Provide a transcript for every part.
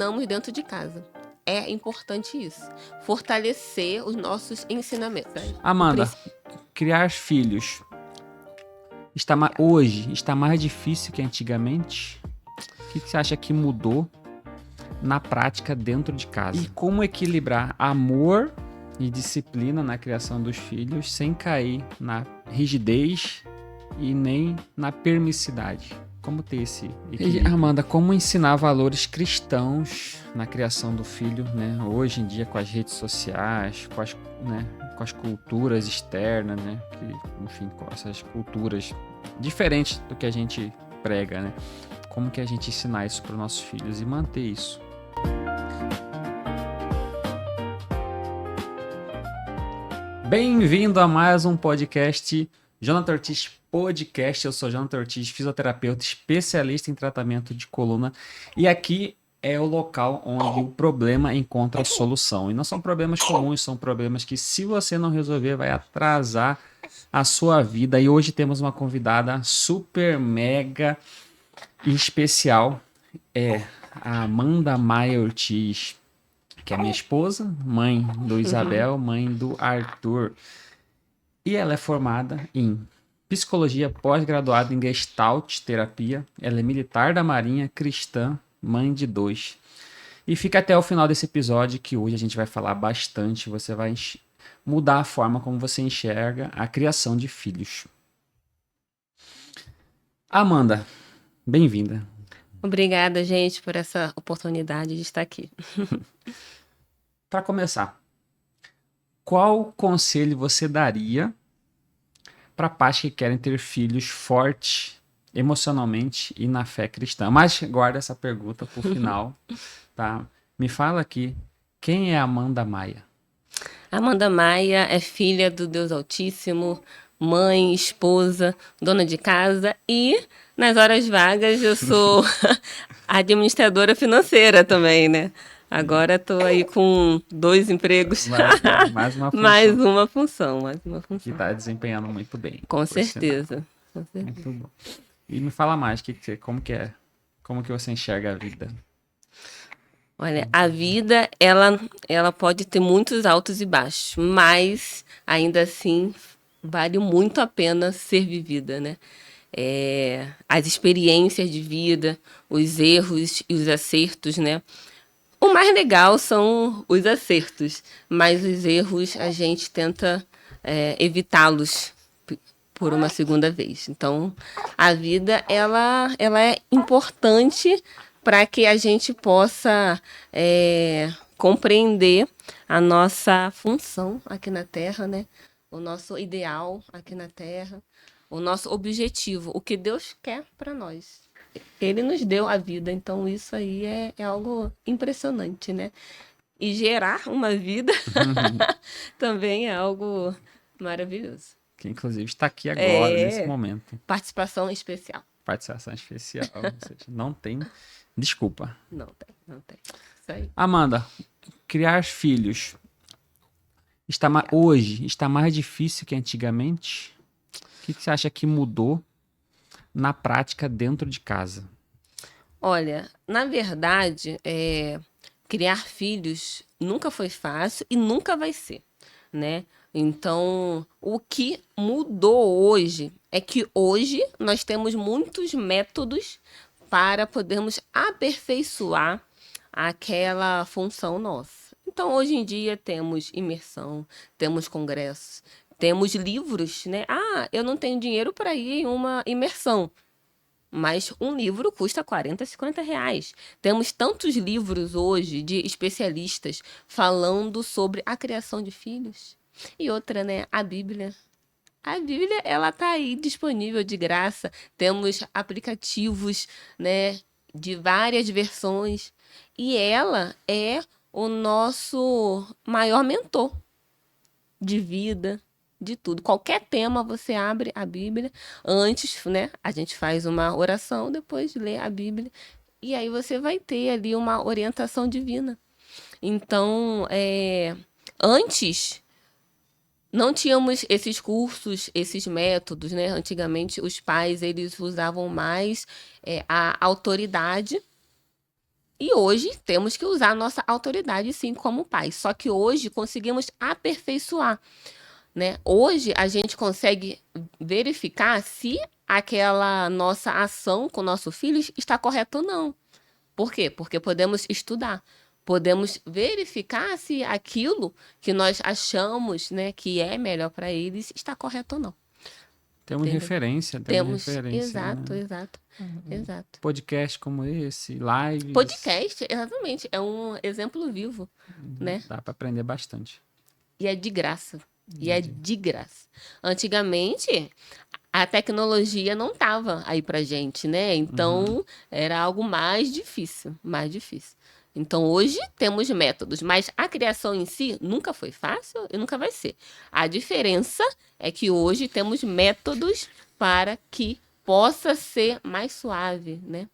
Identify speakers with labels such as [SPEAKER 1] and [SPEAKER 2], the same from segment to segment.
[SPEAKER 1] ensinamos dentro de casa. É importante isso. Fortalecer os nossos ensinamentos.
[SPEAKER 2] Amanda, criar filhos hoje está mais difícil que antigamente? O que você acha que mudou na prática dentro de casa? E como equilibrar amor e disciplina na criação dos filhos sem cair na rigidez e nem na permissividade? Como ter esse equilíbrio? Amanda, como ensinar valores cristãos na criação do filho, né? Hoje em dia com as redes sociais, com as culturas externas, né? Enfim, com essas culturas diferentes do que a gente prega, né? Como que a gente ensinar isso para os nossos filhos e manter isso? Bem-vindo a mais um podcast Jonathan Ortiz Podcast. Eu sou Jonathan Ortiz, fisioterapeuta especialista em tratamento de coluna, e aqui é o local onde o problema encontra solução. E não são problemas comuns, são problemas que, se você não resolver, vai atrasar a sua vida. E hoje temos uma convidada super mega especial, a Amanda Maia Ortiz, que é minha esposa, mãe do Isabel, mãe do Arthur. E ela é formada em psicologia, pós-graduada em Gestalt terapia. Ela é militar da Marinha, cristã, mãe de 2. E fica até o final desse episódio, que hoje a gente vai falar bastante. Você vai mudar a forma como você enxerga a criação de filhos. Amanda, bem-vinda.
[SPEAKER 1] Obrigada, gente, por essa oportunidade de estar aqui.
[SPEAKER 2] Para começar, qual conselho você daria para pais que querem ter filhos fortes emocionalmente e na fé cristã? Mas guarda essa pergunta para o final, tá? Me fala aqui, quem é Amanda Maia?
[SPEAKER 1] Amanda Maia é filha do Deus Altíssimo, mãe, esposa, dona de casa e, nas horas vagas, eu sou administradora financeira também, né? Agora estou aí com 2 empregos.
[SPEAKER 2] Mais uma função.
[SPEAKER 1] Mais uma função.
[SPEAKER 2] Que está desempenhando muito bem.
[SPEAKER 1] Com certeza.
[SPEAKER 2] Muito bom. E me fala mais, como que é? Como que você enxerga a vida?
[SPEAKER 1] Olha, a vida, ela pode ter muitos altos e baixos, mas, ainda assim, vale muito a pena ser vivida, né? As experiências de vida, os erros e os acertos, né? O mais legal são os acertos, mas os erros a gente tenta evitá-los por uma segunda vez. Então, a vida ela é importante para que a gente possa compreender a nossa função aqui na Terra, né? O nosso ideal aqui na Terra, o nosso objetivo, o que Deus quer para nós. Ele nos deu a vida, então isso aí é algo impressionante, né? E gerar uma vida também é algo maravilhoso.
[SPEAKER 2] Que inclusive está aqui agora, nesse momento.
[SPEAKER 1] Participação especial.
[SPEAKER 2] Participação especial, ou seja, não tem desculpa.
[SPEAKER 1] Não tem. Isso aí.
[SPEAKER 2] Amanda, criar filhos hoje está mais difícil que antigamente? O que você acha que mudou na prática dentro de casa?
[SPEAKER 1] Olha, na verdade, criar filhos nunca foi fácil e nunca vai ser, né? Então, o que mudou hoje é que hoje nós temos muitos métodos para podermos aperfeiçoar aquela função nossa. Então, hoje em dia temos imersão, temos congressos, temos livros, né? Eu não tenho dinheiro para ir em uma imersão, mas um livro custa 40, 50 reais. Temos tantos livros hoje de especialistas falando sobre a criação de filhos. E outra, né? A Bíblia. A Bíblia, ela tá aí disponível de graça. Temos aplicativos, né, de várias versões. E ela é o nosso maior mentor de vida, de tudo. Qualquer tema, você abre a Bíblia. Antes, né, a gente faz uma oração, depois lê a Bíblia. E aí você vai ter ali uma orientação divina. Então, antes, não tínhamos esses cursos, esses métodos, né? Antigamente, os pais, eles usavam mais a autoridade E hoje temos que usar a nossa autoridade, sim, como pai. Só que hoje conseguimos aperfeiçoar, né? Hoje a gente consegue verificar se aquela nossa ação com o nosso filho está correta ou não. Por quê? Porque podemos estudar, podemos verificar se aquilo que nós achamos, né, que é melhor para eles está correto ou não.
[SPEAKER 2] Temos
[SPEAKER 1] Entendeu?
[SPEAKER 2] referência,
[SPEAKER 1] Exato,
[SPEAKER 2] né?
[SPEAKER 1] exato, exato.
[SPEAKER 2] Podcast como esse, lives,
[SPEAKER 1] Podcast, exatamente, é um exemplo vivo, né?
[SPEAKER 2] dá para aprender bastante.
[SPEAKER 1] E é de graça. E é de graça. Antigamente, a tecnologia não estava aí pra gente, né? Então, era algo mais difícil, mais difícil. Então, hoje temos métodos, mas a criação em si nunca foi fácil e nunca vai ser. A diferença é que hoje temos métodos para que possa ser mais suave, né?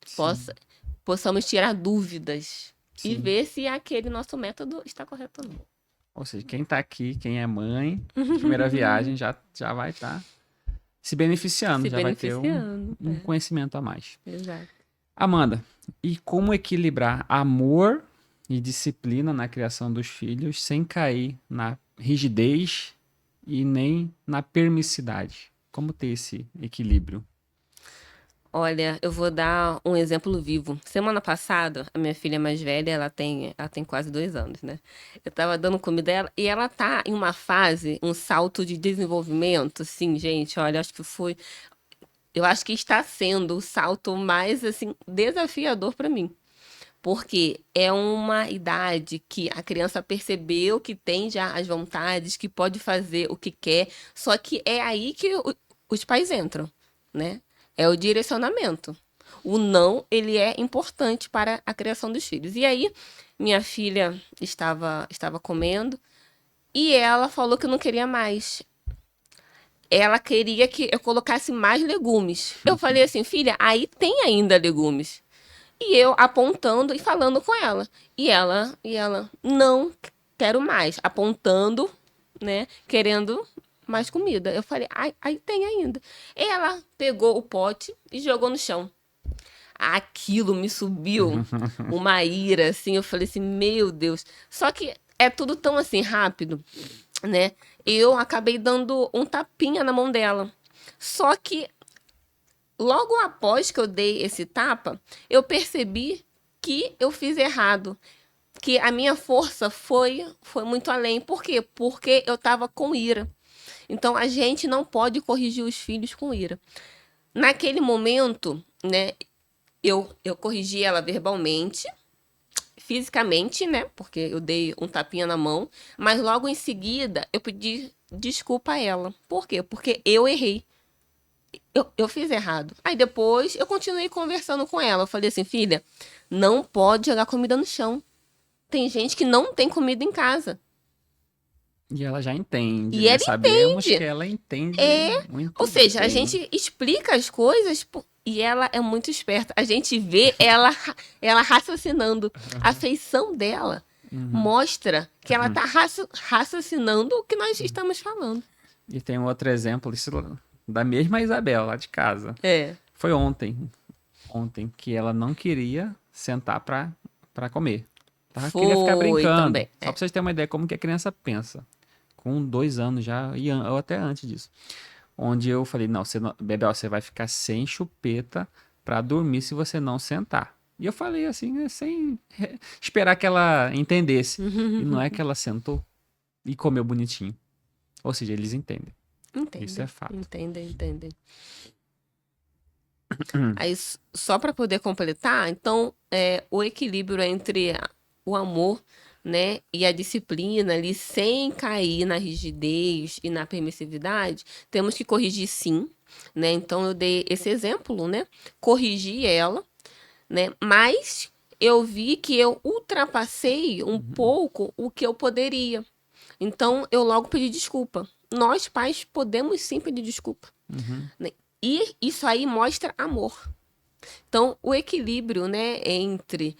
[SPEAKER 2] Sim,
[SPEAKER 1] Possamos tirar dúvidas e
[SPEAKER 2] sim.
[SPEAKER 1] ver se aquele nosso método está correto ou não.
[SPEAKER 2] Ou seja, quem tá aqui, quem é mãe, de primeira viagem, já vai estar se beneficiando,
[SPEAKER 1] Se
[SPEAKER 2] já vai ter
[SPEAKER 1] beneficiando.
[SPEAKER 2] um conhecimento a mais.
[SPEAKER 1] Exato.
[SPEAKER 2] Amanda, e como equilibrar amor e disciplina na criação dos filhos sem cair na rigidez e nem na permissividade? Como ter esse equilíbrio?
[SPEAKER 1] Olha, eu vou dar um exemplo vivo. Semana passada, a minha filha mais velha, ela tem quase 2 anos, né? Eu tava dando comida dela e ela tá em uma fase, um salto de desenvolvimento, assim, gente, olha, eu acho que está sendo o salto mais, assim, desafiador para mim. Porque é uma idade que a criança percebeu que tem já as vontades, que pode fazer o que quer, só que é aí que os pais entram, né? É o direcionamento. O não, ele é importante para a criação dos filhos. E aí, minha filha estava comendo e ela falou que não queria mais. Ela queria que eu colocasse mais legumes. Eu falei assim, filha, aí tem ainda legumes. E eu apontando e falando com ela. E ela, não quero mais. Apontando, né? Querendo mais comida. Eu falei, ai, aí tem ainda. Ela pegou o pote e jogou no chão. Aquilo me subiu uma ira, assim. Eu falei assim, meu Deus. Só que é tudo tão assim rápido, né? Eu acabei dando um tapinha na mão dela. Só que logo após que eu dei esse tapa, eu percebi que eu fiz errado, que a minha força foi muito além. Por quê? Porque eu estava com ira. Então a gente não pode corrigir os filhos com ira. Naquele momento, né, eu corrigi ela verbalmente, fisicamente, né, porque eu dei um tapinha na mão, mas logo em seguida eu pedi desculpa a ela. Por quê? Porque eu errei. Eu fiz errado. Aí depois eu continuei conversando com ela. Eu falei assim, filha, não pode jogar comida no chão. Tem gente que não tem comida em casa.
[SPEAKER 2] E ela já entende,
[SPEAKER 1] E
[SPEAKER 2] né?
[SPEAKER 1] ela
[SPEAKER 2] Sabemos que
[SPEAKER 1] entende.
[SPEAKER 2] ela entende
[SPEAKER 1] É. Ou
[SPEAKER 2] muito
[SPEAKER 1] seja, a
[SPEAKER 2] bem.
[SPEAKER 1] gente explica as coisas e ela é muito esperta. A gente vê ela raciocinando. A feição dela
[SPEAKER 2] Uhum.
[SPEAKER 1] mostra que ela está raciocinando o que nós estamos falando.
[SPEAKER 2] E tem um outro exemplo, isso da mesma Isabel, lá de casa.
[SPEAKER 1] É.
[SPEAKER 2] Foi ontem, que ela não queria sentar pra comer. Ela queria ficar
[SPEAKER 1] Foi
[SPEAKER 2] brincando.
[SPEAKER 1] também.
[SPEAKER 2] Só pra vocês terem uma ideia como que a criança pensa. Com 2 anos já, ou até antes disso. Onde eu falei, não, Bebel, você vai ficar sem chupeta pra dormir se você não sentar. E eu falei assim, né, sem esperar que ela entendesse. E não é que ela sentou e comeu bonitinho. Ou seja, eles entendem. Isso é
[SPEAKER 1] Entendem,
[SPEAKER 2] fato.
[SPEAKER 1] entendem. Aí, só para poder completar, então, o equilíbrio entre o amor, né, e a disciplina ali, sem cair na rigidez e na permissividade, temos que corrigir sim, né? Então, eu dei esse exemplo, né? Corrigi ela, né? Mas eu vi que eu ultrapassei um pouco o que eu poderia. Então, eu logo pedi desculpa. Nós, pais, podemos sim pedir desculpa,
[SPEAKER 2] Uhum.
[SPEAKER 1] né? E isso aí mostra amor. Então, o equilíbrio, né, entre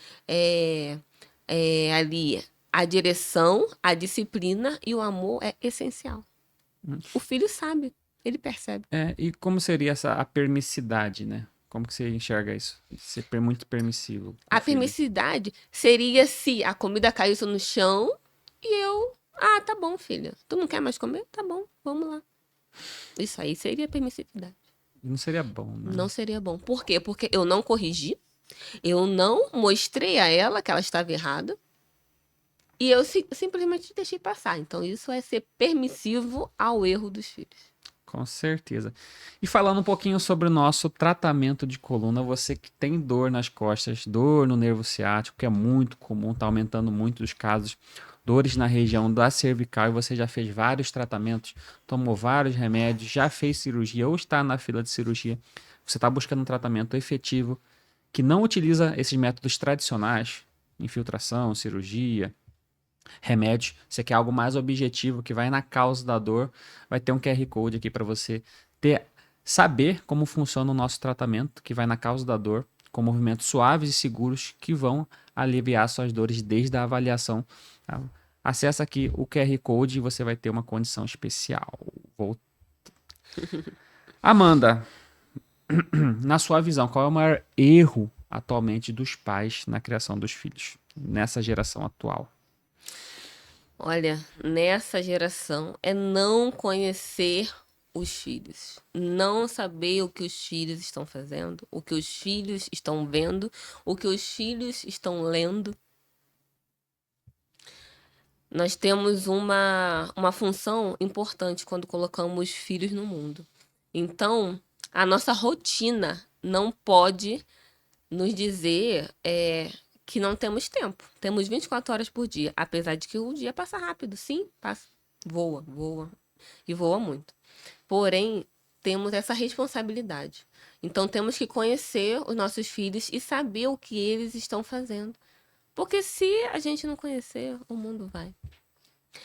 [SPEAKER 1] ali a direção, a disciplina e o amor é essencial. O filho sabe, ele percebe.
[SPEAKER 2] E como seria a permissidade, né? Como que você enxerga isso? Ser muito permissivo com o
[SPEAKER 1] A
[SPEAKER 2] filho.
[SPEAKER 1] permissividade seria se a comida caísse no chão e eu. Ah, tá bom, filha. Tu não quer mais comer? Tá bom, vamos lá. Isso aí seria permissividade.
[SPEAKER 2] Não seria bom, né?
[SPEAKER 1] Não seria bom. Por quê? Porque eu não corrigi, eu não mostrei a ela que ela estava errada e eu simplesmente deixei passar. Então, isso é ser permissivo ao erro dos filhos.
[SPEAKER 2] Com certeza. E falando um pouquinho sobre o nosso tratamento de coluna, você que tem dor nas costas, dor no nervo ciático, que é muito comum, está aumentando muito os casos, dores na região da cervical, e você já fez vários tratamentos, tomou vários remédios, já fez cirurgia ou está na fila de cirurgia, você está buscando um tratamento efetivo que não utiliza esses métodos tradicionais, infiltração, cirurgia, remédios, você quer algo mais objetivo, que vai na causa da dor, vai ter um QR Code aqui para você saber como funciona o nosso tratamento, que vai na causa da dor, com movimentos suaves e seguros que vão aliviar suas dores desde a avaliação. Tá? Acesse aqui o QR Code e você vai ter uma condição especial. Amanda, na sua visão, qual é o maior erro atualmente dos pais na criação dos filhos, nessa geração atual?
[SPEAKER 1] Olha, nessa geração é não conhecer os filhos, não saber o que os filhos estão fazendo, o que os filhos estão vendo, o que os filhos estão lendo. Nós temos uma função importante quando colocamos filhos no mundo. Então, a nossa rotina não pode nos dizer que não temos tempo. Temos 24 horas por dia, apesar de que o dia passa rápido, sim, passa. Voa, voa e voa muito. Porém, temos essa responsabilidade. Então, temos que conhecer os nossos filhos e saber o que eles estão fazendo. Porque se a gente não conhecer, o mundo vai.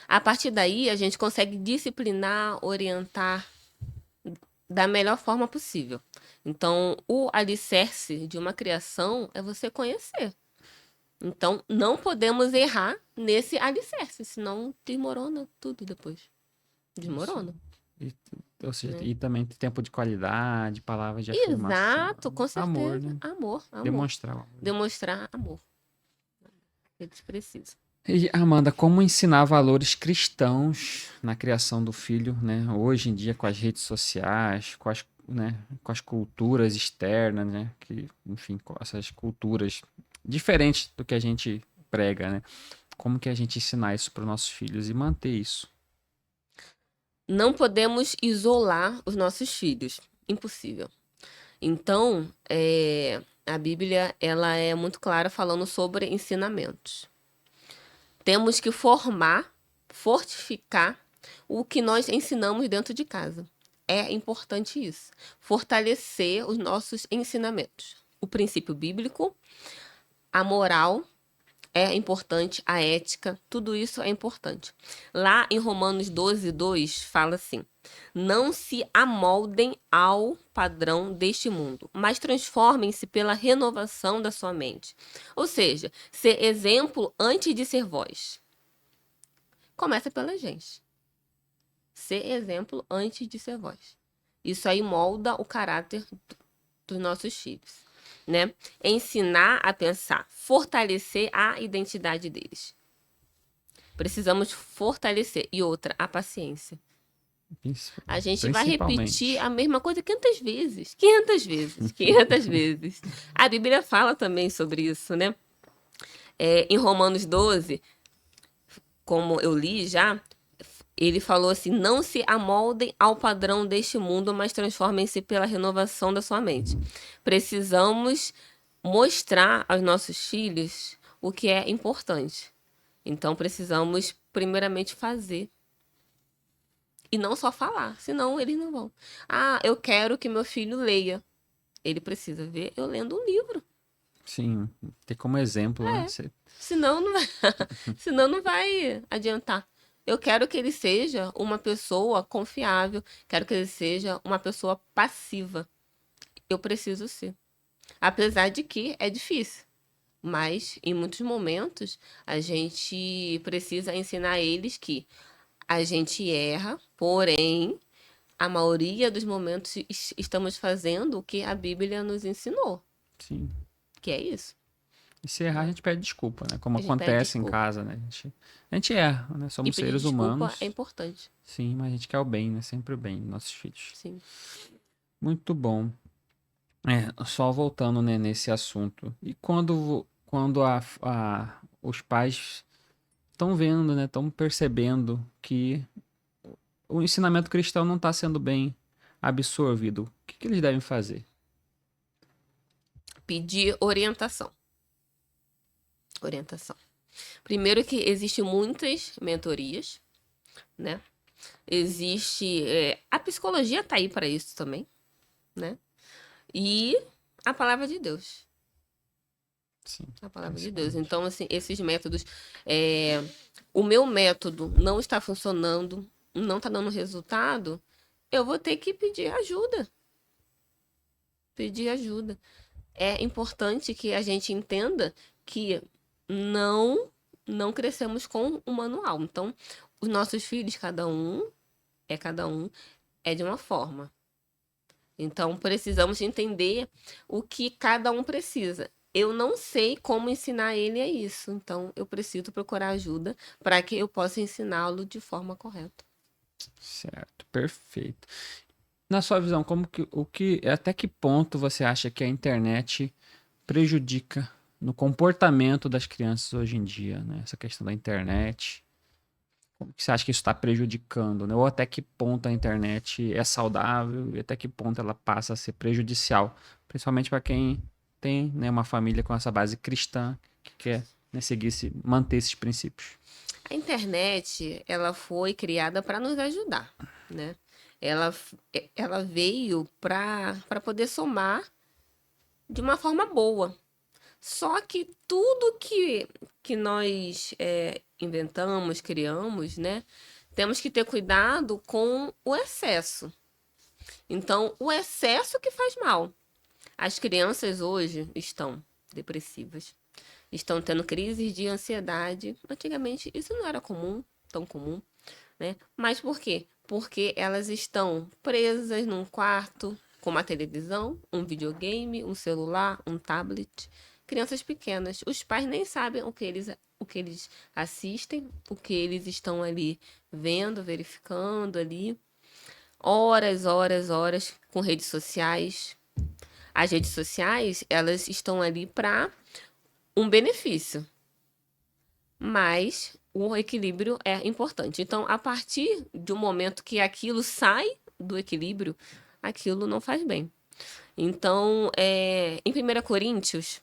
[SPEAKER 1] A partir daí, a gente consegue disciplinar, orientar da melhor forma possível. Então, o alicerce de uma criação é você conhecer. Então, não podemos errar nesse alicerce, senão desmorona tudo depois. Desmorona.
[SPEAKER 2] E, ou seja,
[SPEAKER 1] Né?
[SPEAKER 2] e também tempo de qualidade, palavras de afirmação.
[SPEAKER 1] Exato, com
[SPEAKER 2] Amor,
[SPEAKER 1] certeza.
[SPEAKER 2] né?
[SPEAKER 1] Amor, amor.
[SPEAKER 2] Demonstrar o amor.
[SPEAKER 1] Demonstrar amor. Eles precisam.
[SPEAKER 2] E, Amanda, como ensinar valores cristãos na criação do filho, né? Hoje em dia, com as redes sociais, com as culturas externas, né? Que, enfim, com essas culturas diferentes do que a gente prega, né? Como que a gente ensinar isso para os nossos filhos e manter isso?
[SPEAKER 1] Não podemos isolar os nossos filhos. Impossível. Então, a Bíblia ela é muito clara falando sobre ensinamentos. Temos que formar, fortificar o que nós ensinamos dentro de casa. É importante isso. Fortalecer os nossos ensinamentos. O princípio bíblico, a moral é importante, a ética, tudo isso é importante. Lá em Romanos 12:2 fala assim: não se amoldem ao padrão deste mundo, mas transformem-se pela renovação da sua mente. Ou seja, ser exemplo antes de ser voz. Começa pela gente. Ser exemplo antes de ser voz. Isso aí molda o caráter dos nossos filhos, né? Ensinar a pensar, fortalecer a identidade deles. Precisamos fortalecer. E outra, a paciência. A gente vai repetir a mesma coisa 500 vezes. 500 vezes. 500 vezes. A Bíblia fala também sobre isso, né? Em Romanos 12, como eu li já, ele falou assim: não se amoldem ao padrão deste mundo, mas transformem-se pela renovação da sua mente. Precisamos mostrar aos nossos filhos o que é importante. Então, precisamos, primeiramente, fazer. E não só falar, senão eles não vão. Ah, eu quero que meu filho leia. Ele precisa ver eu lendo um livro.
[SPEAKER 2] Sim, ter como exemplo, né?
[SPEAKER 1] Senão não vai, senão não vai adiantar. Eu quero que ele seja uma pessoa confiável. Quero que ele seja uma pessoa passiva. Eu preciso ser. Apesar de que é difícil. Mas, em muitos momentos, a gente precisa ensinar eles que a gente erra, porém, a maioria dos momentos estamos fazendo o que a Bíblia nos ensinou,
[SPEAKER 2] Sim.
[SPEAKER 1] que é isso.
[SPEAKER 2] E se errar, a gente pede desculpa, né? Como
[SPEAKER 1] A gente pede
[SPEAKER 2] acontece em
[SPEAKER 1] desculpa.
[SPEAKER 2] casa, né? A gente erra, né?
[SPEAKER 1] E
[SPEAKER 2] Somos
[SPEAKER 1] pedir
[SPEAKER 2] seres
[SPEAKER 1] desculpa é
[SPEAKER 2] humanos.
[SPEAKER 1] importante.
[SPEAKER 2] Sim, mas a gente quer o bem, né? Sempre o bem dos nossos filhos.
[SPEAKER 1] Sim.
[SPEAKER 2] Muito bom. Só voltando, né, nesse assunto. E quando os pais estão vendo, né? Estão percebendo que o ensinamento cristão não está sendo bem absorvido, o que eles devem fazer?
[SPEAKER 1] Pedir orientação. Orientação. Primeiro que existem muitas mentorias, né? Existe... a psicologia tá aí para isso também, né? E a palavra de Deus.
[SPEAKER 2] Sim,
[SPEAKER 1] A palavra de Deus.
[SPEAKER 2] principalmente.
[SPEAKER 1] Então, assim, esses métodos... o meu método não está funcionando, não está dando resultado, eu vou ter que pedir ajuda. Pedir ajuda. É importante que a gente entenda que não não crescemos com um manual. Então, os nossos filhos, cada um é de uma forma. Então, precisamos entender o que cada um precisa. Eu não sei como ensinar ele a isso, então eu preciso procurar ajuda para que eu possa ensiná-lo de forma correta.
[SPEAKER 2] Certo, perfeito. Na sua visão, até que ponto você acha que a internet prejudica no comportamento das crianças hoje em dia, né? Essa questão da internet. Como que você acha que isso está prejudicando, né? Ou até que ponto a internet é saudável e até que ponto ela passa a ser prejudicial, principalmente para quem tem, né, uma família com essa base cristã que quer, né, manter esses princípios.
[SPEAKER 1] A internet, ela foi criada para nos ajudar, né? Ela veio para poder somar de uma forma boa. Só que tudo que nós inventamos, criamos, né? Temos que ter cuidado com o excesso. Então, o excesso que faz mal. As crianças hoje estão depressivas, estão tendo crises de ansiedade. Antigamente, isso não era comum, tão comum, né? Mas por quê? Porque elas estão presas num quarto com uma televisão, um videogame, um celular, um tablet. Crianças pequenas. Os pais nem sabem o que eles assistem, o que eles estão ali vendo, verificando ali. Horas, horas, horas com redes sociais. As redes sociais, elas estão ali para um benefício, mas o equilíbrio é importante. Então, a partir do momento que aquilo sai do equilíbrio, aquilo não faz bem. Então, em 1 Coríntios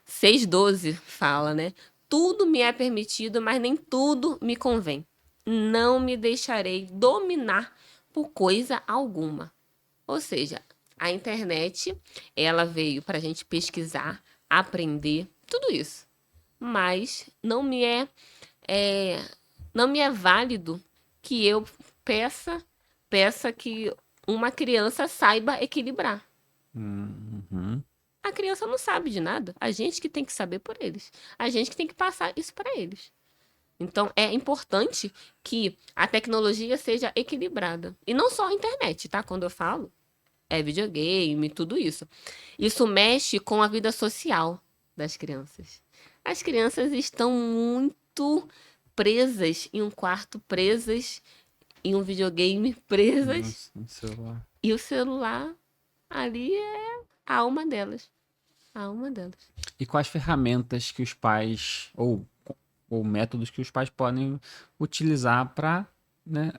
[SPEAKER 1] 6,12 fala, né? Tudo me é permitido, mas nem tudo me convém. Não me deixarei dominar por coisa alguma. Ou seja, a internet, ela veio para a gente pesquisar, aprender, tudo isso. Mas não me é válido que eu peça que uma criança saiba equilibrar.
[SPEAKER 2] Uhum.
[SPEAKER 1] A criança não sabe de nada. A gente que tem que saber por eles. A gente que tem que passar isso para eles. Então, é importante que a tecnologia seja equilibrada. E não só a internet, tá? Quando eu falo, é videogame, tudo isso. Isso mexe com a vida social das crianças. As crianças estão muito presas em um quarto, presas em um videogame, presas.
[SPEAKER 2] No celular.
[SPEAKER 1] E o celular ali é a alma delas. A alma delas.
[SPEAKER 2] E quais ferramentas que os pais, ou métodos que os pais podem utilizar para, né,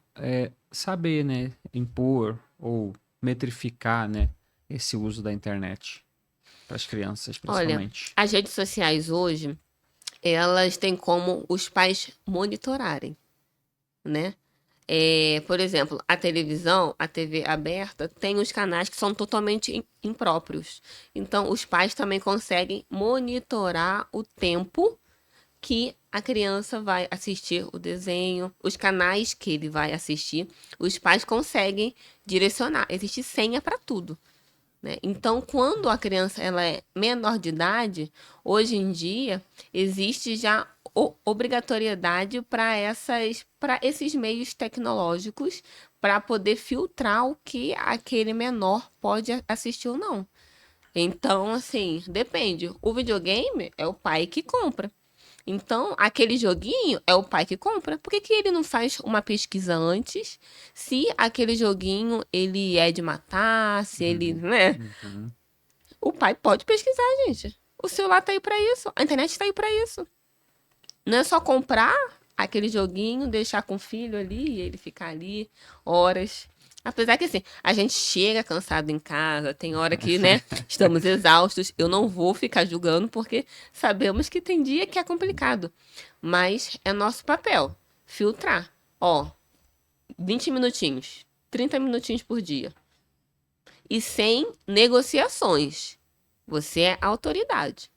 [SPEAKER 2] saber, né, impor ou metrificar, né, esse uso da internet para as crianças,
[SPEAKER 1] Olha,
[SPEAKER 2] principalmente?
[SPEAKER 1] as redes sociais hoje, elas têm como os pais monitorarem, né? Por exemplo, a televisão, a TV aberta, tem os canais que são totalmente impróprios. Então, os pais também conseguem monitorar o tempo que a criança vai assistir o desenho, os canais que ele vai assistir. Os pais conseguem direcionar. Existe senha para tudo, né? Então, quando a criança ela é menor de idade, hoje em dia existe já obrigatoriedade para esses meios tecnológicos para poder filtrar o que aquele menor pode assistir ou não. Então, assim, depende. O videogame é o pai que compra. Então, aquele joguinho é o pai que compra. Por que que ele não faz uma pesquisa antes se aquele joguinho ele é de matar, se ele, né?
[SPEAKER 2] Uhum.
[SPEAKER 1] O pai pode pesquisar, gente. O celular tá aí pra isso, a internet tá aí pra isso. Não é só comprar aquele joguinho, deixar com o filho ali e ele ficar ali horas. Apesar que assim, a gente chega cansado em casa, tem hora que, né, estamos exaustos. Eu não vou ficar julgando porque sabemos que tem dia que é complicado. Mas é nosso papel filtrar. Ó, 20 minutinhos, 30 minutinhos por dia. E sem negociações. Você é autoridade.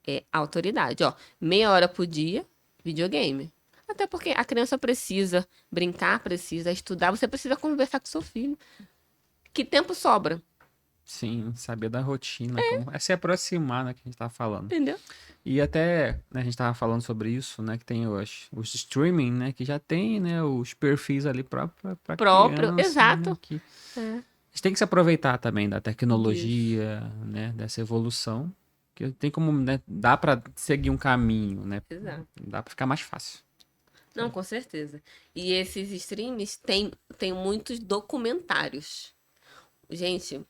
[SPEAKER 1] É autoridade, ó. Meia hora por dia, videogame. Até porque a criança precisa brincar, precisa estudar, você precisa conversar com seu filho. Que tempo sobra,
[SPEAKER 2] Sim, saber da rotina, como é se aproximar, né, que a gente tava falando.
[SPEAKER 1] entendeu?
[SPEAKER 2] E até, né, a gente tava falando sobre isso, né, que tem os streaming, né, que já tem, né, os perfis ali pra
[SPEAKER 1] Próprio,
[SPEAKER 2] criança, né,
[SPEAKER 1] exato.
[SPEAKER 2] que
[SPEAKER 1] É,
[SPEAKER 2] a gente tem que se aproveitar também da
[SPEAKER 1] disso.
[SPEAKER 2] tecnologia, né, dessa evolução, que tem como, né, dá pra seguir um caminho, né,
[SPEAKER 1] Exato.
[SPEAKER 2] dá pra ficar mais fácil.
[SPEAKER 1] Não, com certeza. E esses streams tem muitos documentários. Gente,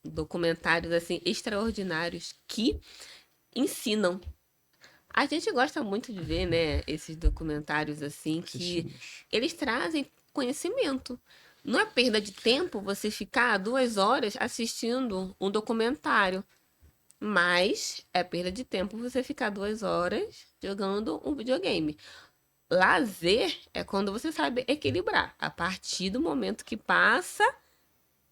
[SPEAKER 1] documentários assim extraordinários que ensinam. A gente gosta muito de ver, né, esses documentários assim que
[SPEAKER 2] Assistimos.
[SPEAKER 1] eles trazem conhecimento. Não é perda de tempo você ficar 2 horas assistindo um documentário, mas é perda de tempo você ficar 2 horas jogando um videogame. Lazer é quando você sabe equilibrar. A partir do momento que passa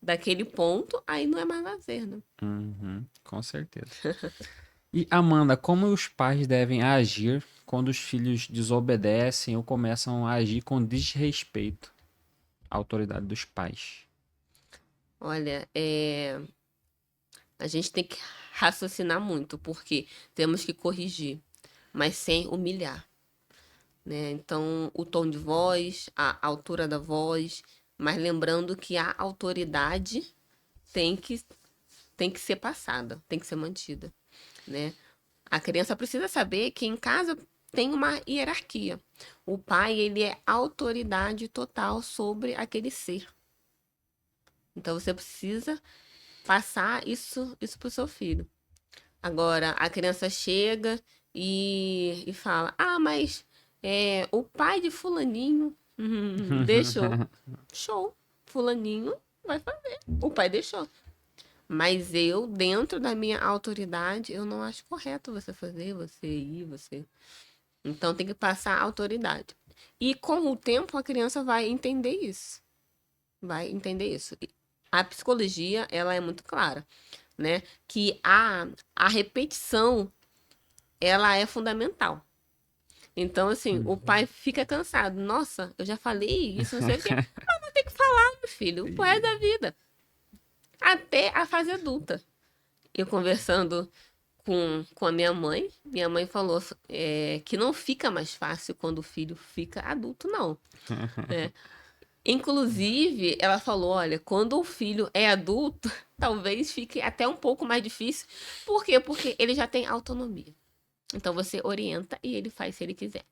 [SPEAKER 1] daquele ponto, aí não é mais lazer, né?
[SPEAKER 2] Uhum, com certeza. E Amanda, como os pais devem agir quando os filhos desobedecem ou começam a agir com desrespeito à autoridade dos pais?
[SPEAKER 1] Olha, a gente tem que raciocinar muito, porque temos que corrigir, mas sem humilhar, né? Então, o tom de voz, a altura da voz, mas lembrando que a autoridade tem que, tem que ser passada, tem que ser mantida, né? A criança precisa saber que em casa tem uma hierarquia. O pai, ele é autoridade total sobre aquele ser. Então, você precisa passar isso pro seu filho. Agora, a criança chega e fala: Ah, mas o pai de Fulaninho deixou. Show. Fulaninho vai fazer. O pai deixou. Mas eu, dentro da minha autoridade, eu não acho correto você fazer, você ir, você. Então tem que passar a autoridade. E com o tempo a criança vai entender isso. Vai entender isso. A psicologia, ela é muito clara, né? Que a repetição, ela é fundamental. Então, assim, o pai fica cansado. Nossa, eu já falei isso, não sei o quê. Mas vou ter que falar, meu filho, o resto da vida. Até a fase adulta. Eu conversando com a minha mãe falou que não fica mais fácil quando o filho fica adulto, não. É. Inclusive, ela falou: olha, quando o filho é adulto, talvez fique até um pouco mais difícil. Por quê? Porque ele já tem autonomia. Então você orienta e ele faz se ele quiser.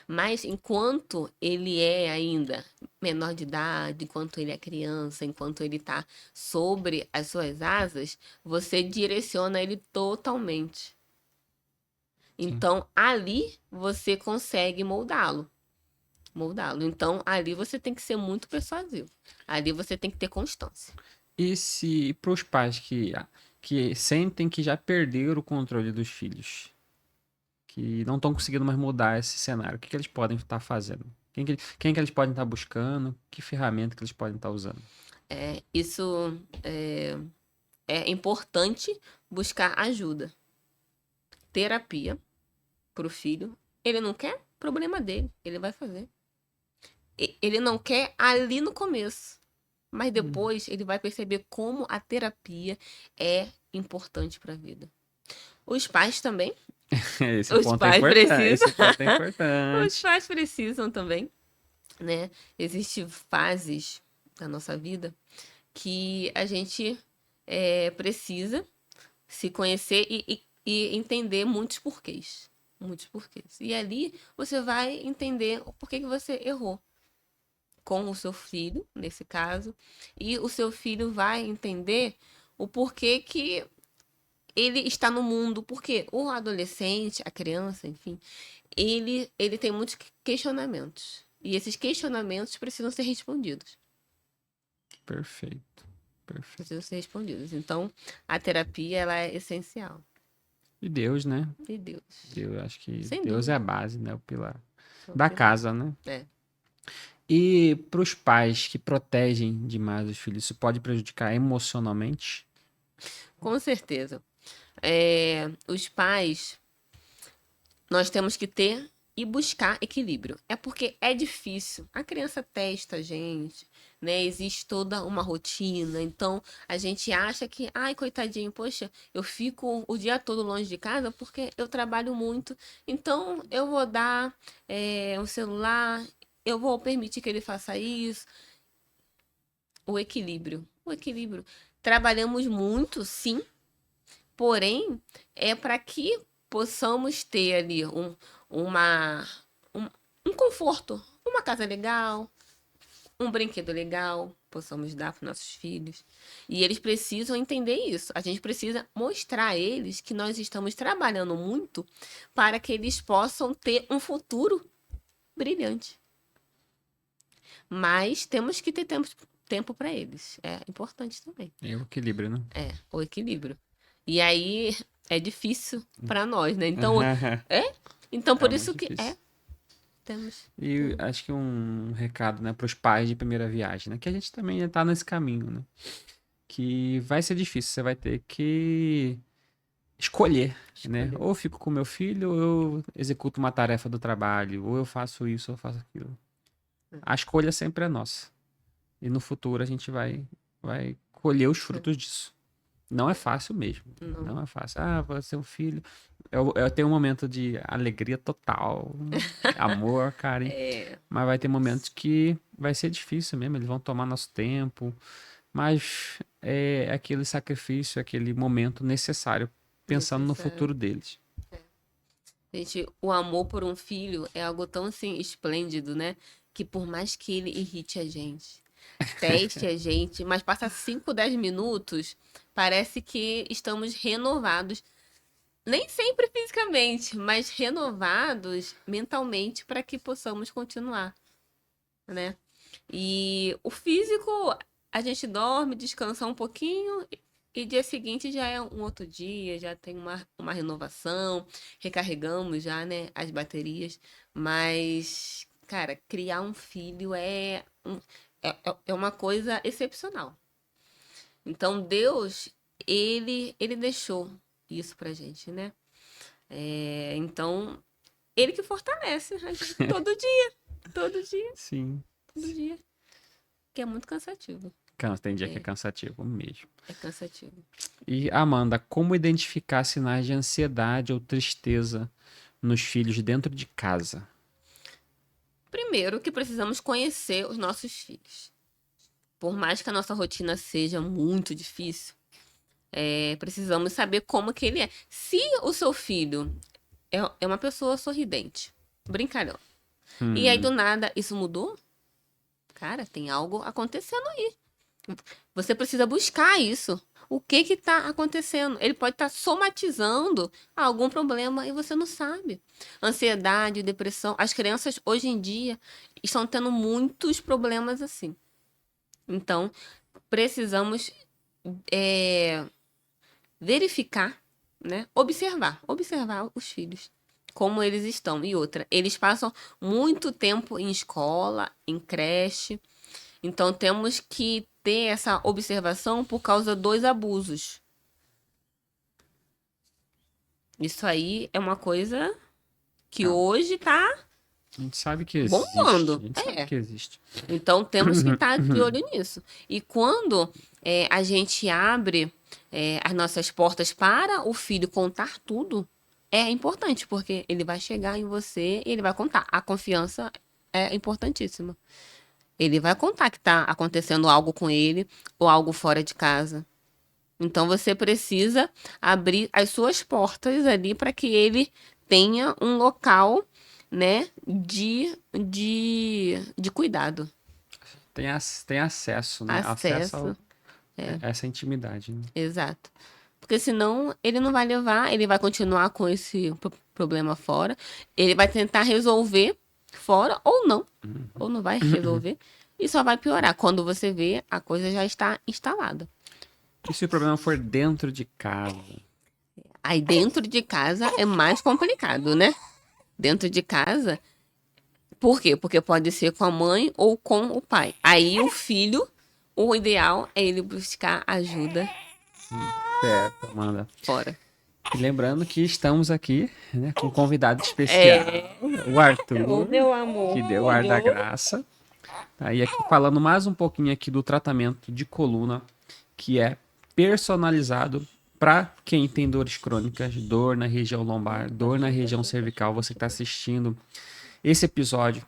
[SPEAKER 1] Mas enquanto ele é ainda menor de idade, enquanto ele é criança, enquanto ele está sobre as suas asas, você direciona ele totalmente.
[SPEAKER 2] Sim.
[SPEAKER 1] Então ali você consegue moldá-lo. Moldá-lo. Então ali você tem que ser muito persuasivo. Ali você tem que ter constância.
[SPEAKER 2] E se para os pais que sentem que já perderam o controle dos filhos, que não estão conseguindo mais mudar esse cenário, o que que eles podem estar fazendo? Quem que eles podem estar buscando? Que ferramenta que eles podem estar usando?
[SPEAKER 1] Isso é importante buscar ajuda. Terapia para o filho. Ele não quer? Problema dele. Ele vai fazer. Ele não quer ali no começo. Mas
[SPEAKER 2] Hum.
[SPEAKER 1] depois ele vai perceber como a terapia é importante para a vida. Os pais também.
[SPEAKER 2] Esse
[SPEAKER 1] Os
[SPEAKER 2] ponto é
[SPEAKER 1] pais
[SPEAKER 2] importante.
[SPEAKER 1] precisam.
[SPEAKER 2] Esse ponto é
[SPEAKER 1] Os
[SPEAKER 2] importante.
[SPEAKER 1] pais precisam também. né? Existem fases da nossa vida que a gente precisa se conhecer e entender muitos porquês. Muitos porquês. E ali você vai entender o porquê que você errou com o seu filho, nesse caso, e o seu filho vai entender o porquê que ele está no mundo, porque o adolescente, a criança, enfim, ele tem muitos questionamentos. E esses questionamentos precisam ser respondidos.
[SPEAKER 2] Perfeito. Perfeito.
[SPEAKER 1] Precisam ser respondidos. Então, a terapia, ela é essencial.
[SPEAKER 2] E Deus, né?
[SPEAKER 1] E Deus.
[SPEAKER 2] Deus, acho que
[SPEAKER 1] Sem
[SPEAKER 2] Deus é a
[SPEAKER 1] dúvida.
[SPEAKER 2] base, né? O pilar
[SPEAKER 1] É o
[SPEAKER 2] da
[SPEAKER 1] pilar.
[SPEAKER 2] casa, né?
[SPEAKER 1] É.
[SPEAKER 2] E para os pais que protegem demais os filhos, isso pode prejudicar emocionalmente?
[SPEAKER 1] Com certeza. Os pais, nós temos que ter e buscar equilíbrio. É porque é difícil. A criança testa a gente, né? Existe toda uma rotina. Então, a gente acha que, ai, coitadinho, poxa, eu fico o dia todo longe de casa porque eu trabalho muito. Então, eu vou dar um celular, eu vou permitir que ele faça isso. O equilíbrio. O equilíbrio. Trabalhamos muito, sim, porém, é para que possamos ter ali uma, um, um conforto, uma casa legal, um brinquedo legal, possamos dar para nossos filhos. E eles precisam entender isso. A gente precisa mostrar a eles que nós estamos trabalhando muito para que eles possam ter um futuro brilhante. Mas temos que ter tempo para eles. É importante também.
[SPEAKER 2] É o equilíbrio, né?
[SPEAKER 1] O equilíbrio. E aí é difícil para nós, né? Então, então
[SPEAKER 2] É
[SPEAKER 1] por
[SPEAKER 2] muito
[SPEAKER 1] isso que
[SPEAKER 2] difícil.
[SPEAKER 1] temos.
[SPEAKER 2] E acho que um recado, né, para os pais de primeira viagem, né? Que a gente também está nesse caminho, né? Que vai ser difícil, você vai ter que escolher, né?
[SPEAKER 1] Escolher.
[SPEAKER 2] Ou eu fico com meu filho, ou eu executo uma tarefa do trabalho, ou eu faço isso, ou eu faço aquilo. A escolha sempre é nossa. E no futuro a gente vai colher os frutos disso. Não é fácil mesmo.
[SPEAKER 1] Não.
[SPEAKER 2] Não é fácil. Ah, você é um filho. Eu tenho um momento de alegria total, amor, carinho. Mas vai ter momentos que vai ser difícil mesmo. Eles vão tomar nosso tempo. Mas é aquele sacrifício, aquele momento necessário, pensando no futuro deles.
[SPEAKER 1] Gente, o amor por um filho é algo tão assim esplêndido, né? Que por mais que ele irrite a gente, teste a gente, mas passa 5, 10 minutos, parece que estamos renovados. Nem sempre fisicamente, mas renovados mentalmente para que possamos continuar, né? E o físico, a gente dorme, descansa um pouquinho e dia seguinte já é um outro dia, já tem uma renovação, recarregamos já, né, as baterias. Mas, cara, criar um filho é uma coisa excepcional. Então, Deus, ele deixou isso pra gente, né? Então, ele que fortalece a gente todo dia, todo dia,
[SPEAKER 2] Sim.
[SPEAKER 1] todo dia. Que é muito cansativo.
[SPEAKER 2] Tem dia que é cansativo mesmo.
[SPEAKER 1] É cansativo.
[SPEAKER 2] E, Amanda, como identificar sinais de ansiedade ou tristeza nos filhos dentro de casa?
[SPEAKER 1] Primeiro que precisamos conhecer os nossos filhos. Por mais que a nossa rotina seja muito difícil, precisamos saber como que ele é. Se o seu filho é uma pessoa sorridente, brincalhão, e aí do nada isso mudou, cara, tem algo acontecendo aí. Você precisa buscar isso. O que que tá acontecendo? Ele pode estar somatizando algum problema e você não sabe. Ansiedade, depressão. As crianças hoje em dia estão tendo muitos problemas assim. Então, precisamos verificar, né? Observar os filhos, como eles estão. E outra, eles passam muito tempo em escola, em creche. Então, temos que ter essa observação por causa dos abusos. Isso aí é uma coisa que hoje tá
[SPEAKER 2] A gente sabe que existe.
[SPEAKER 1] bombando.
[SPEAKER 2] A gente sabe que existe.
[SPEAKER 1] Então, temos que estar de olho nisso. E quando a gente abre as nossas portas para o filho contar tudo, é importante, porque ele vai chegar em você e ele vai contar. A confiança é importantíssima. Ele vai contar que tá acontecendo algo com ele ou algo fora de casa. Então você precisa abrir as suas portas ali para que ele tenha um local, né, de cuidado.
[SPEAKER 2] Tem acesso, né?
[SPEAKER 1] Acesso.
[SPEAKER 2] A essa intimidade, né?
[SPEAKER 1] Exato. Porque senão ele não vai levar, ele vai continuar com esse problema fora. Ele vai tentar resolver fora ou não. Ou não vai resolver. E só vai piorar. Quando você vê, a coisa já está instalada.
[SPEAKER 2] E se o problema for dentro de casa?
[SPEAKER 1] Aí dentro de casa é mais complicado, né? Dentro de casa. Por quê? Porque pode ser com a mãe ou com o pai. Aí o filho, o ideal é ele buscar ajuda
[SPEAKER 2] Certo, Amanda.
[SPEAKER 1] fora.
[SPEAKER 2] E lembrando que estamos aqui, né, com um convidado especial,
[SPEAKER 1] É.
[SPEAKER 2] o Arthur,
[SPEAKER 1] Ô, meu amor.
[SPEAKER 2] que deu o ar da graça. Tá, e aqui falando mais um pouquinho aqui do tratamento de coluna, que é personalizado para quem tem dores crônicas, dor na região lombar, dor na região cervical. Você que está assistindo esse episódio,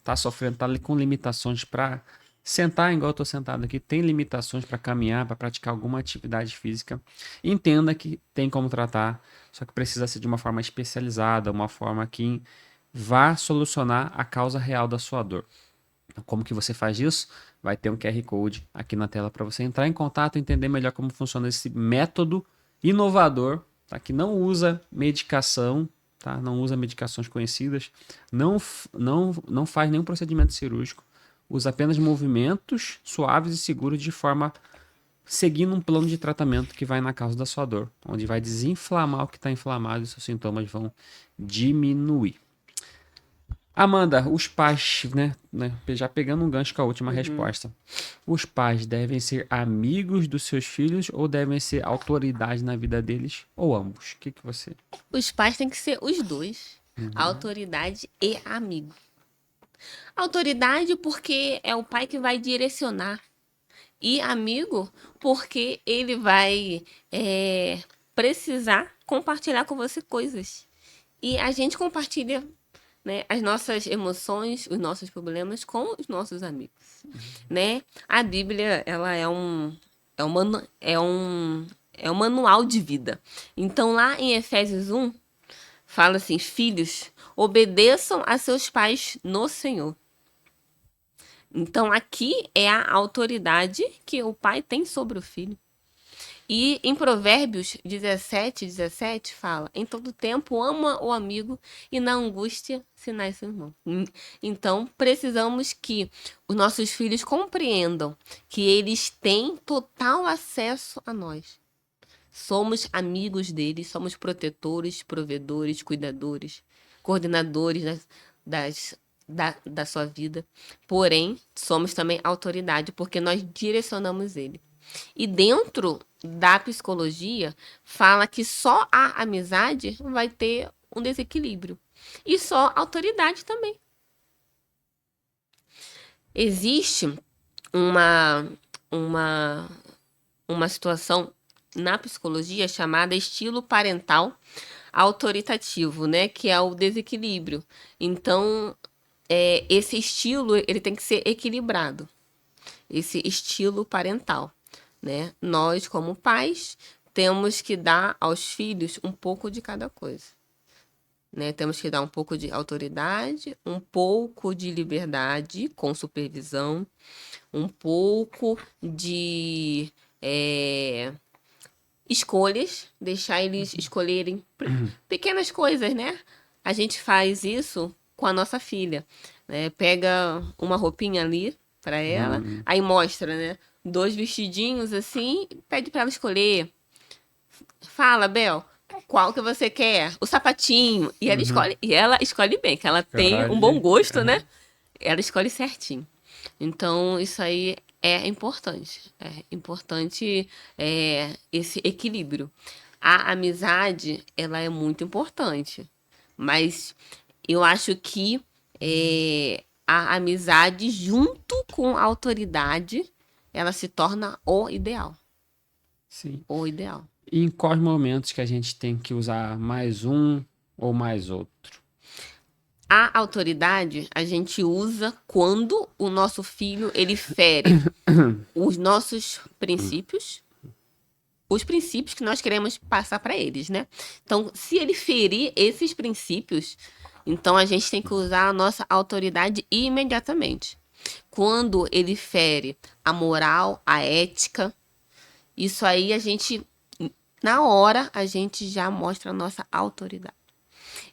[SPEAKER 2] tá sofrendo, tá com limitações para sentar igual eu tô sentado aqui, tem limitações para caminhar, para praticar alguma atividade física. Entenda que tem como tratar, só que precisa ser de uma forma especializada, uma forma que vá solucionar a causa real da sua dor. Como que você faz isso? Vai ter um QR Code aqui na tela para você entrar em contato e entender melhor como funciona esse método inovador, tá? Que não usa medicação, tá? Não usa medicações conhecidas, não faz nenhum procedimento cirúrgico, usa apenas movimentos suaves e seguros de forma seguindo um plano de tratamento que vai na causa da sua dor, onde vai desinflamar o que está inflamado e seus sintomas vão diminuir. Amanda, os pais, né, já pegando um gancho com a última resposta, os pais devem ser amigos dos seus filhos ou devem ser autoridade na vida deles, ou ambos? O que você...
[SPEAKER 1] Os pais têm que ser os dois. Autoridade e amigo. Autoridade porque é o pai que vai direcionar. E amigo porque ele vai precisar compartilhar com você coisas. E a gente compartilha, né, as nossas emoções, os nossos problemas com os nossos amigos, né? A Bíblia, ela é um manual de vida. Então, lá em Efésios 1, fala assim: filhos, obedeçam a seus pais no Senhor. Então, aqui é a autoridade que o pai tem sobre o filho. E em Provérbios 17 fala: em todo tempo ama o amigo e na angústia sinais seu irmão. Então, precisamos que os nossos filhos compreendam que eles têm total acesso a nós. Somos amigos deles, somos protetores, provedores, cuidadores, coordenadores da sua vida. Porém, somos também autoridade, porque nós direcionamos ele. E dentro da psicologia, fala que só a amizade vai ter um desequilíbrio. E só a autoridade também. Existe uma situação na psicologia chamada estilo parental autoritativo, né? Que é o desequilíbrio. Então, esse estilo ele tem que ser equilibrado. Esse estilo parental, né? Nós, como pais, temos que dar aos filhos um pouco de cada coisa, né? Temos que dar um pouco de autoridade, um pouco de liberdade com supervisão, um pouco de escolhas, deixar eles escolherem pequenas coisas, né? A gente faz isso com a nossa filha, né? Pega uma roupinha ali para ela, aí mostra, né? 2 vestidinhos assim, pede para ela escolher. Fala, Bel, qual que você quer? O sapatinho. E ela escolhe bem, que ela tem um bom gosto, né? Ela escolhe certinho. Então, isso aí é importante. É importante esse equilíbrio. A amizade, ela é muito importante. Mas eu acho que a amizade, junto com a autoridade, ela se torna o ideal.
[SPEAKER 2] Sim.
[SPEAKER 1] O ideal.
[SPEAKER 2] E em quais momentos que a gente tem que usar mais um ou mais outro?
[SPEAKER 1] A autoridade a gente usa quando o nosso filho ele fere os nossos princípios, os princípios que nós queremos passar para eles, né? Então, se ele ferir esses princípios, então a gente tem que usar a nossa autoridade imediatamente. Quando ele fere a moral, a ética, isso aí a gente, na hora, a gente já mostra a nossa autoridade.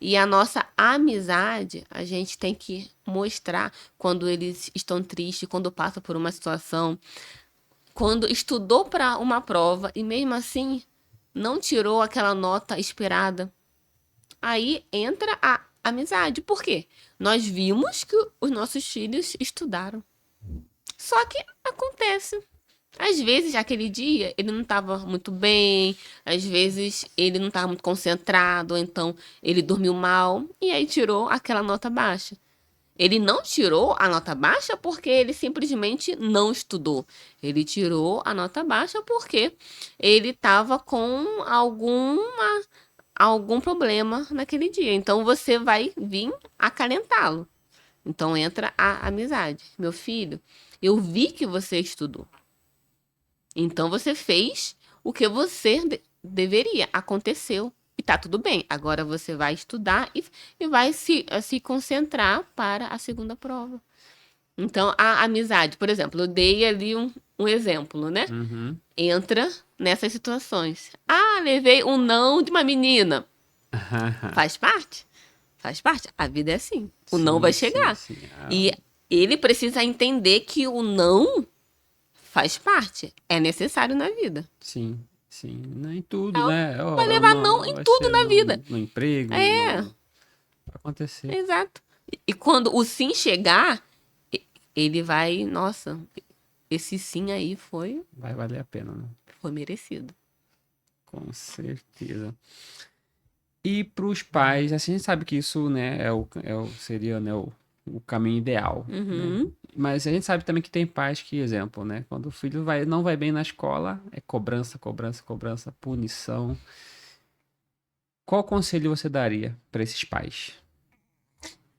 [SPEAKER 1] E a nossa amizade, a gente tem que mostrar quando eles estão tristes, quando passam por uma situação, quando estudou para uma prova e mesmo assim não tirou aquela nota esperada. Aí entra a amizade. Por quê? Nós vimos que os nossos filhos estudaram. Só que acontece. Às vezes, aquele dia, ele não estava muito bem, às vezes ele não estava muito concentrado, ou então ele dormiu mal, e aí tirou aquela nota baixa. Ele não tirou a nota baixa porque ele simplesmente não estudou. Ele tirou a nota baixa porque ele estava com algum problema naquele dia. Então você vai vir acalentá-lo. Então entra a amizade. Meu filho, eu vi que você estudou. Então você fez o que você deveria. Aconteceu. E tá tudo bem. Agora você vai estudar e vai se concentrar para a segunda prova. Então, a amizade, por exemplo, eu dei ali um exemplo, né?
[SPEAKER 2] Uhum.
[SPEAKER 1] Entra nessas situações. Ah, levei um não de uma menina. Faz parte? Faz parte. A vida é assim. O não vai chegar.
[SPEAKER 2] Sim.
[SPEAKER 1] E ele precisa entender que o não faz parte. É necessário na vida.
[SPEAKER 2] Sim. Não em tudo, né?
[SPEAKER 1] Vai levar não em
[SPEAKER 2] Vai
[SPEAKER 1] tudo
[SPEAKER 2] ser
[SPEAKER 1] na vida.
[SPEAKER 2] no emprego,
[SPEAKER 1] É,
[SPEAKER 2] vai acontecer.
[SPEAKER 1] exato. E quando o sim chegar, ele vai, nossa, esse sim aí foi
[SPEAKER 2] Vai valer a pena, né?
[SPEAKER 1] merecido.
[SPEAKER 2] Com certeza. E para os pais, assim, a gente sabe que isso, né, seria, né, o caminho ideal, né?
[SPEAKER 1] Uhum.
[SPEAKER 2] Mas a gente sabe também que tem pais que, exemplo, né, quando o filho não vai bem na escola, é cobrança, punição. Qual conselho você daria para esses pais?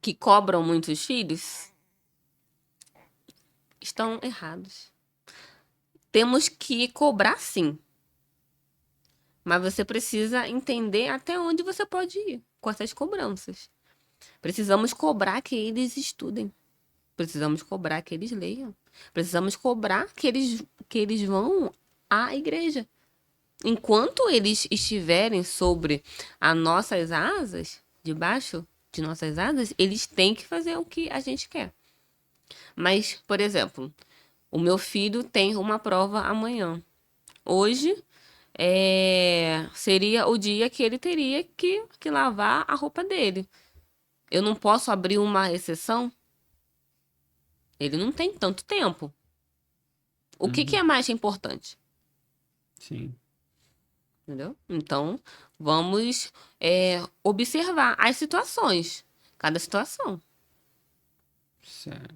[SPEAKER 1] Que cobram muitos filhos estão errados. Temos que cobrar sim. Mas você precisa entender até onde você pode ir com essas cobranças. Precisamos cobrar que eles estudem. Precisamos cobrar que eles leiam. Precisamos cobrar que eles vão à igreja. Enquanto eles estiverem sobre as nossas asas, debaixo de nossas asas, eles têm que fazer o que a gente quer. Mas, por exemplo, o meu filho tem uma prova amanhã. Hoje seria o dia que ele teria que lavar a roupa dele. Eu não posso abrir uma exceção? Ele não tem tanto tempo. O que é mais importante?
[SPEAKER 2] Sim.
[SPEAKER 1] Entendeu? Então, vamos observar as situações. Cada situação.
[SPEAKER 2] Certo.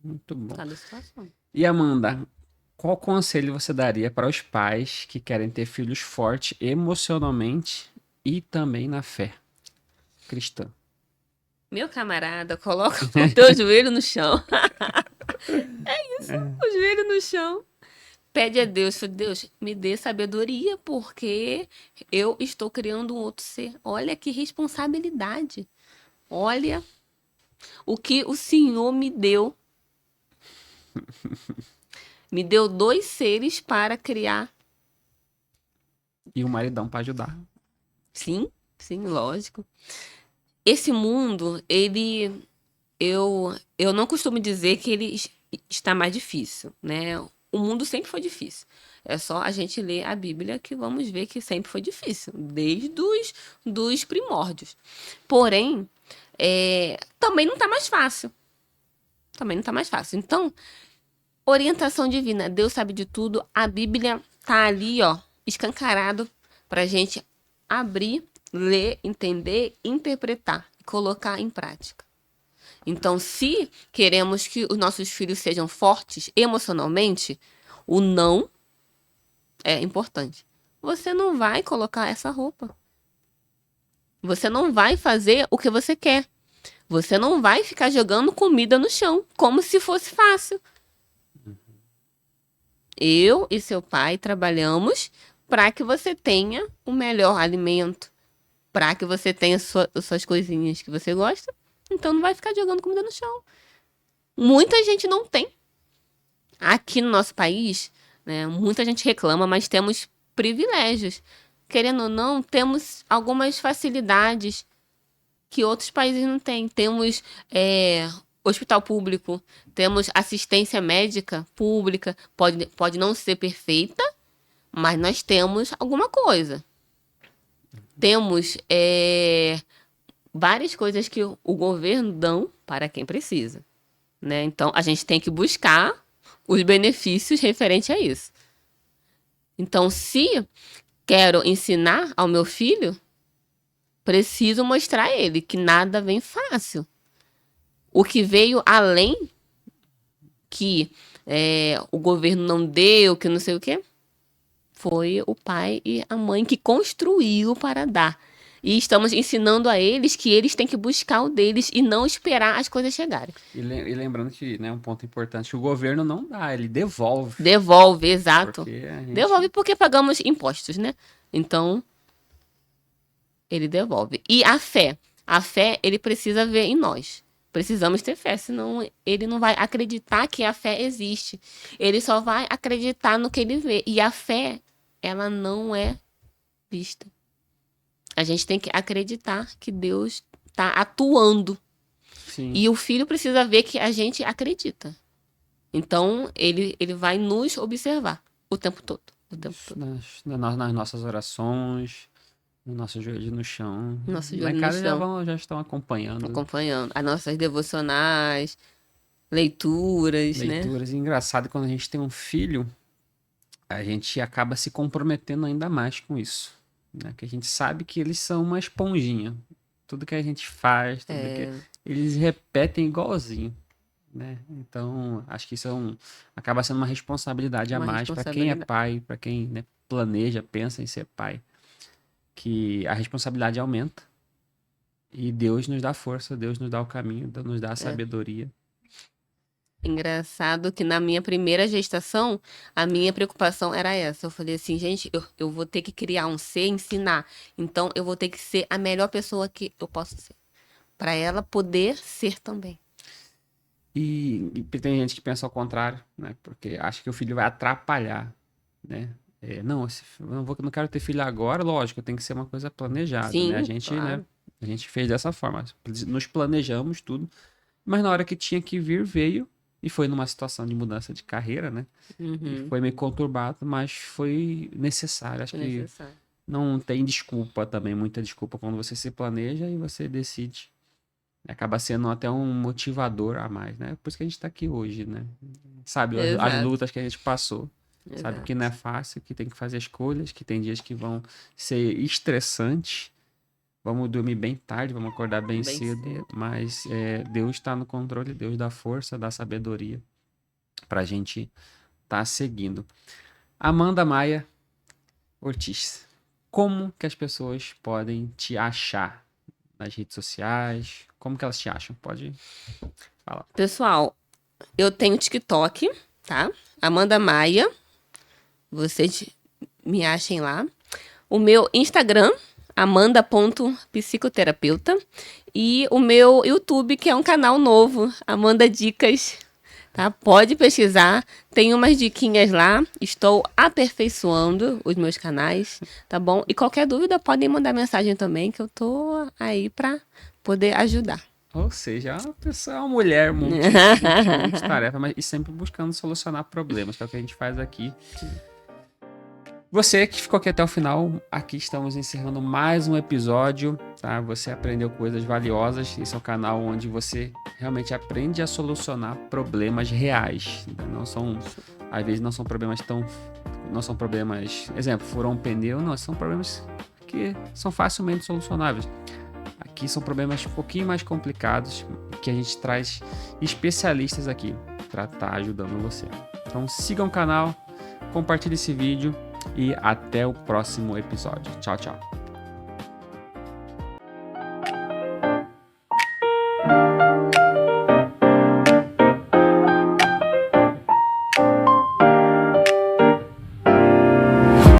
[SPEAKER 2] Muito bom.
[SPEAKER 1] Cada situação.
[SPEAKER 2] E Amanda, qual conselho você daria para os pais que querem ter filhos fortes emocionalmente e também na fé cristã?
[SPEAKER 1] Meu camarada, coloca o teu joelho no chão. É isso, o joelho no chão. Pede a Deus, fala, Deus, me dê sabedoria, porque eu estou criando um outro ser. Olha que responsabilidade. Olha o que o Senhor me deu. Me deu 2 seres para criar.
[SPEAKER 2] E o maridão para ajudar.
[SPEAKER 1] Sim, lógico. Esse mundo, eu não costumo dizer que ele está mais difícil, né? O mundo sempre foi difícil. É só a gente ler a Bíblia que vamos ver que sempre foi difícil, desde dos primórdios. Porém, também não está mais fácil. Também não está mais fácil. Então, orientação divina. Deus sabe de tudo. A Bíblia tá ali, ó, escancarado pra gente abrir, ler, entender, interpretar e colocar em prática. Então, se queremos que os nossos filhos sejam fortes emocionalmente, o não é importante. Você não vai colocar essa roupa. Você não vai fazer o que você quer. Você não vai ficar jogando comida no chão, como se fosse fácil. Eu e seu pai trabalhamos para que você tenha o melhor alimento, para que você tenha suas coisinhas que você gosta. Então não vai ficar jogando comida no chão. Muita gente não tem. Aqui no nosso país, né, muita gente reclama, mas temos privilégios. Querendo ou não, temos algumas facilidades que outros países não têm. Temos hospital público, temos assistência médica pública. Pode não ser perfeita, mas nós temos alguma coisa. Temos várias coisas que o governo dão para quem precisa, né? Então, a gente tem que buscar os benefícios referentes a isso. Então, se quero ensinar ao meu filho, preciso mostrar a ele que nada vem fácil. O que veio além, que o governo não deu, que não sei o quê, foi o pai e a mãe que construiu para dar. E estamos ensinando a eles que eles têm que buscar o deles e não esperar as coisas chegarem.
[SPEAKER 2] E lembrando que, né, um ponto importante, que o governo não dá, ele devolve.
[SPEAKER 1] Devolve, exato.
[SPEAKER 2] Porque a gente...
[SPEAKER 1] Devolve porque pagamos impostos, né? Então, ele devolve. E a fé, ele precisa ver em nós. Precisamos ter fé, senão ele não vai acreditar que a fé existe. Ele só vai acreditar no que ele vê. E a fé, ela não é vista. A gente tem que acreditar que Deus está atuando.
[SPEAKER 2] Sim.
[SPEAKER 1] E o filho precisa ver que a gente acredita. Então, ele vai nos observar o tempo todo. O tempo todo.
[SPEAKER 2] Nas nossas orações, no nosso joelho no chão.
[SPEAKER 1] Nosso
[SPEAKER 2] Lá
[SPEAKER 1] joelho
[SPEAKER 2] em
[SPEAKER 1] no
[SPEAKER 2] casa
[SPEAKER 1] chão.
[SPEAKER 2] já estão acompanhando.
[SPEAKER 1] As nossas devocionais, leituras, né?
[SPEAKER 2] Leituras. E engraçado, quando a gente tem um filho, a gente acaba se comprometendo ainda mais com isso. Né? Que a gente sabe que eles são uma esponjinha. Tudo que a gente faz, eles repetem igualzinho. Né? Então, acho que isso acaba sendo uma responsabilidade a mais para quem é pai, para quem, né, planeja, pensa em ser pai. Que a responsabilidade aumenta e Deus nos dá força, Deus nos dá o caminho, Deus nos dá a sabedoria.
[SPEAKER 1] Engraçado que na minha primeira gestação, a minha preocupação era essa. Eu falei assim, gente, eu vou ter que criar um ser, ensinar. Então, eu vou ter que ser a melhor pessoa que eu posso ser. Para ela poder ser também.
[SPEAKER 2] E tem gente que pensa ao contrário, né? Porque acha que o filho vai atrapalhar, né? Não, não quero ter filho agora, lógico, tem que ser uma coisa planejada,
[SPEAKER 1] Sim,
[SPEAKER 2] né? A gente,
[SPEAKER 1] claro.
[SPEAKER 2] né? A gente fez dessa forma, nos planejamos tudo, mas na hora que tinha que vir, veio, e foi numa situação de mudança de carreira, né?
[SPEAKER 1] Uhum.
[SPEAKER 2] Foi meio conturbado, mas foi necessário. Acho que não tem desculpa também, muita desculpa quando você se planeja e você decide. Acaba sendo até um motivador a mais, né? Por isso que a gente tá aqui hoje, né? Sabe, as lutas que a gente passou. Exato. Sabe que não é fácil, que tem que fazer escolhas, que tem dias que vão ser estressantes. Vamos dormir bem tarde, vamos acordar bem cedo. Mas Deus está no controle, Deus dá força, dá sabedoria pra gente tá seguindo. Amanda Maia Ortiz, como que as pessoas podem te achar nas redes sociais? Como que elas te acham? Pode falar.
[SPEAKER 1] Pessoal, eu tenho TikTok, tá? Amanda Maia. Vocês me achem lá. O meu Instagram, amanda.psicoterapeuta. E o meu YouTube, que é um canal novo, Amanda Dicas. Tá? Pode pesquisar. Tem umas diquinhas lá. Estou aperfeiçoando os meus canais, tá bom? E qualquer dúvida, podem mandar mensagem também, que eu tô aí pra poder ajudar.
[SPEAKER 2] Ou seja, uma pessoa, uma mulher muito tarefa, mas e sempre buscando solucionar problemas, que é o que a gente faz aqui. Você que ficou aqui até o final, aqui estamos encerrando mais um episódio, tá? Você aprendeu coisas valiosas. Esse é o canal onde você realmente aprende a solucionar problemas reais. Não são, às vezes não são problemas exemplo, furou um pneu, não, são problemas que são facilmente solucionáveis. Aqui são problemas um pouquinho mais complicados, que a gente traz especialistas aqui para estar ajudando você. Então siga o canal, compartilhe esse vídeo e até o próximo episódio. Tchau, tchau.